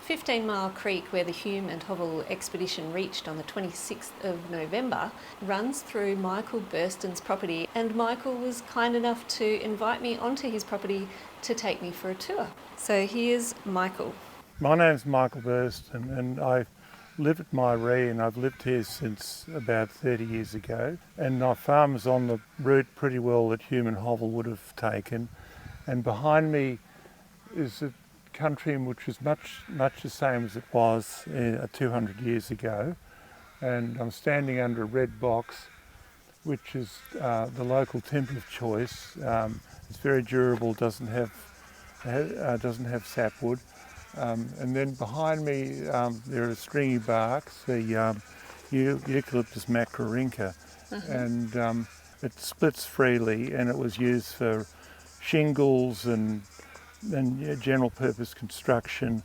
15-mile creek where the Hume and Hovell Expedition reached on the 26th of November runs through Michael Burston's property, and Michael was kind enough to invite me onto his property to take me for a tour. So here's Michael. My name's Michael Burston and I live at Myree, and I've lived here since about 30 years ago, and my farm is on the route pretty well that Hume and Hovell would have taken, and behind me is a country which is much the same as it was 200 years ago, and I'm standing under a red box which is the local timber of choice. It's very durable, doesn't have sapwood, and then behind me there are stringy barks, the Eucalyptus macrorinca, and it splits freely, and it was used for shingles and general purpose construction,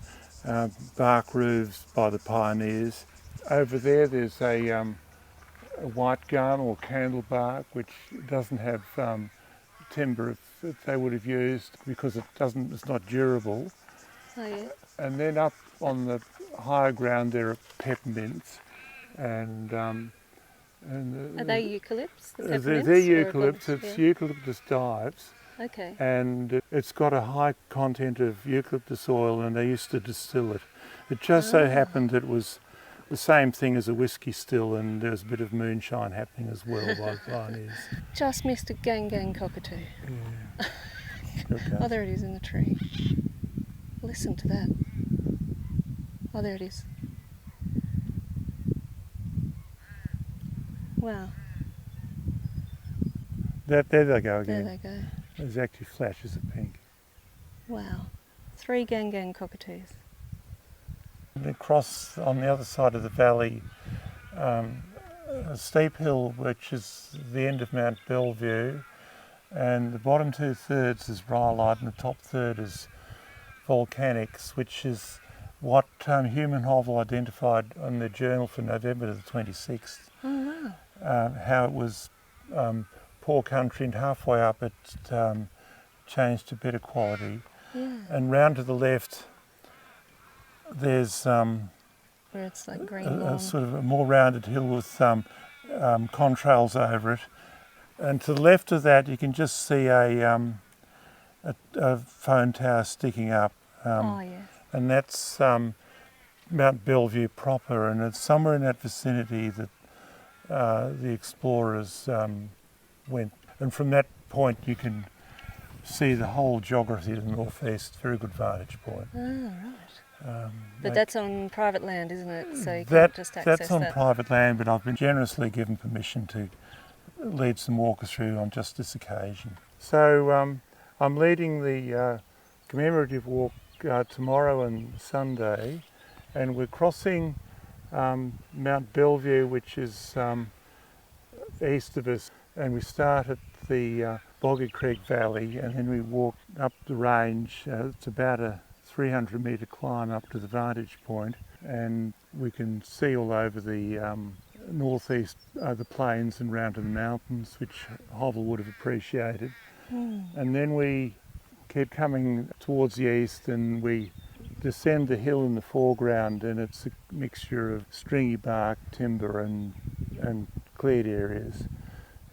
bark roofs by the pioneers. Over there's a white gum or candlebark, which doesn't have timber that they would have used because it's not durable. Oh, yeah. And then up on the higher ground there are peppermints, and Are they eucalypts? The they're eucalypts. It's Eucalyptus dives. Okay. And it's got a high content of eucalyptus oil, and they used to distill it. It just so happened that it was the same thing as a whiskey still, and there was a bit of moonshine happening as well by the pioneers. Just missed a gang cockatoo. Yeah. Okay. Oh, there it is in the tree. Listen to that. Oh, there it is. Wow. There they go again. There they go. There's actually flashes of pink. Wow. 3 gang cockatoos. And across on the other side of the valley, a steep hill which is the end of Mt Bellvue, and the bottom 2/3 is rhyolite and the top third is volcanics, which is what Hume and Hovell identified on their journal for November the 26th. Oh, wow. How it was poor country, and halfway up it changed to better quality. Yeah. And round to the left there's Where it's like green a sort of a more rounded hill with contrails over it. And to the left of that you can just see a phone tower sticking up. Oh, yes. And that's Mt Bellvue proper, and it's somewhere in that vicinity that the explorers went. And from that point you can see the whole geography of the northeast. Very good vantage point. Oh, right. But that's on private land, isn't it? So you that, can't just access that's on private land, but I've been generously given permission to lead some walkers through on just this occasion. So I'm leading the commemorative walk tomorrow and Sunday, and we're crossing Mt Bellvue, which is east of us, and we start at the Boggy Creek Valley, and then we walk up the range. It's about a 300 metre climb up to the vantage point, and we can see all over the northeast, the plains and round to the mountains, which Hovell would have appreciated. And then we keep coming towards the east, and we descend the hill in the foreground, and it's a mixture of stringy bark, timber and cleared areas.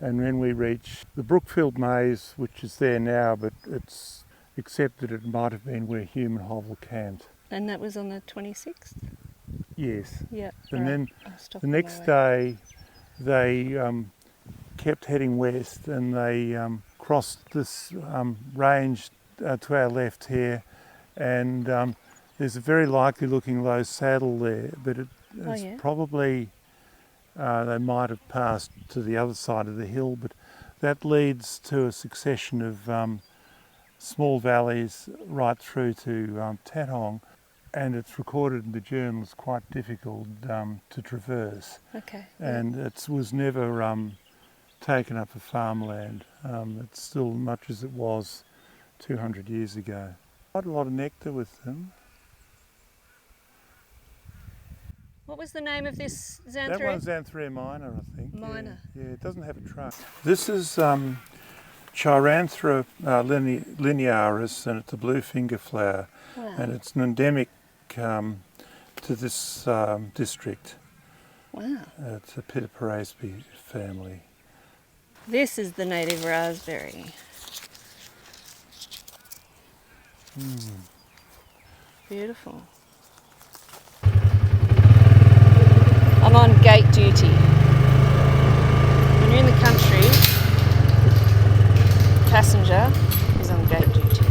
And then we reach the Brookfield Maze, which is there now, but it's accepted it might have been where Hume and Hovell camped. And that was on the 26th? Yes. Yeah. And right. then the next day they kept heading west, and they crossed this range to our left here, and there's a very likely looking low saddle there, but it's probably they might have passed to the other side of the hill, but that leads to a succession of small valleys right through to Tatong, and it's recorded in the journal as quite difficult to traverse. Okay. And it was never taken up for farmland. It's still much as it was 200 years ago. Quite a lot of nectar with them. What was the name of this xanthorrhoea? That one's Xanthorrhoea minor, I think. Minor. Yeah, it doesn't have a trunk. This is Chiranthera linearis, and it's a blue finger flower. Wow. And it's an endemic to this district. Wow. It's a Pittoparacea family. This is the native raspberry. Beautiful. I'm on gate duty. When you're in the country, passenger is on gate duty.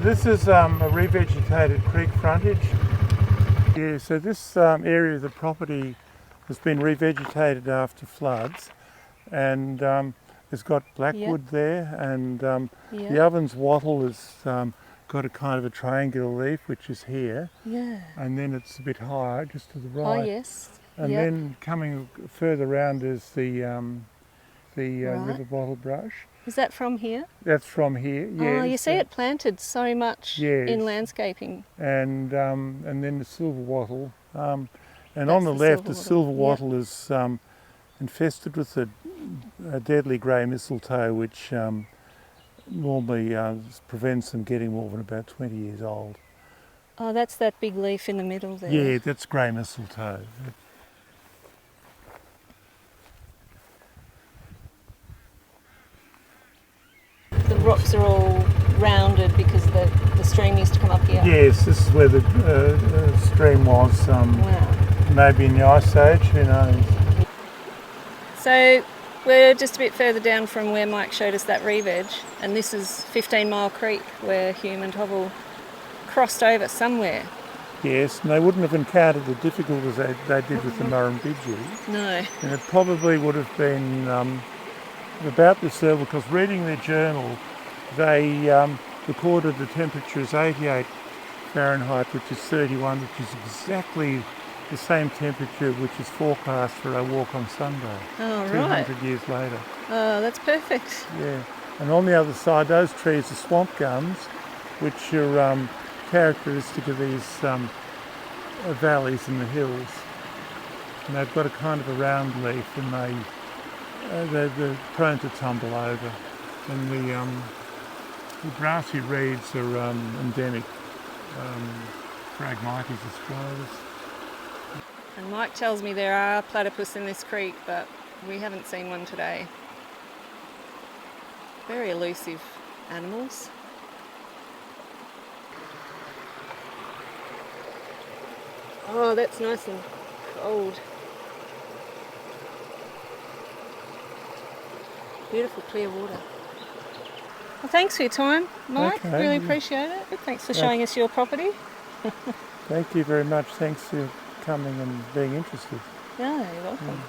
This is a revegetated creek frontage. Yeah, so this area of the property has been revegetated after floods, and it's got blackwood there, and the oven's wattle has got a kind of a triangular leaf, which is here. Yeah. And then it's a bit higher, just to the right. Oh yes. And then coming further round is the river bottle brush. Is that from here? That's from here, yes. Oh, you see it planted so much in landscaping. And then the silver wattle. And That's on the left, silver the silver wattle. wattle is infested with a deadly grey mistletoe, which normally prevents them getting more than about 20 years old. Oh, that's that big leaf in the middle there. Yeah, that's grey mistletoe. The rocks are all rounded because the stream used to come up here. Yes, this is where the stream was. Wow. Maybe in the Ice Age, who knows? So we're just a bit further down from where Mike showed us that re-veg, and this is 15 Mile Creek where Hume and Hovell crossed over somewhere. Yes, and they wouldn't have encountered the difficulties they did with the Murrumbidgee. No. And it probably would have been about this level, because reading their journal, they recorded the temperature as 88 Fahrenheit, which is 31, which is exactly the same temperature which is forecast for our walk on Sunday. Oh, 200 years later. Oh, that's perfect. Yeah, and on the other side, those trees are swamp gums, which are characteristic of these valleys in the hills. And they've got a kind of a round leaf, and they're prone to tumble over. And the grassy reeds are endemic. Phragmites astralis. And Mike tells me there are platypus in this creek, but we haven't seen one today. Very elusive animals. Oh, that's nice and cold. Beautiful clear water. Well, thanks for your time, Mike. Okay. Really appreciate it. Thanks for showing us your property. Thank you very much. Thanks for coming and being interested. Yeah, you're welcome.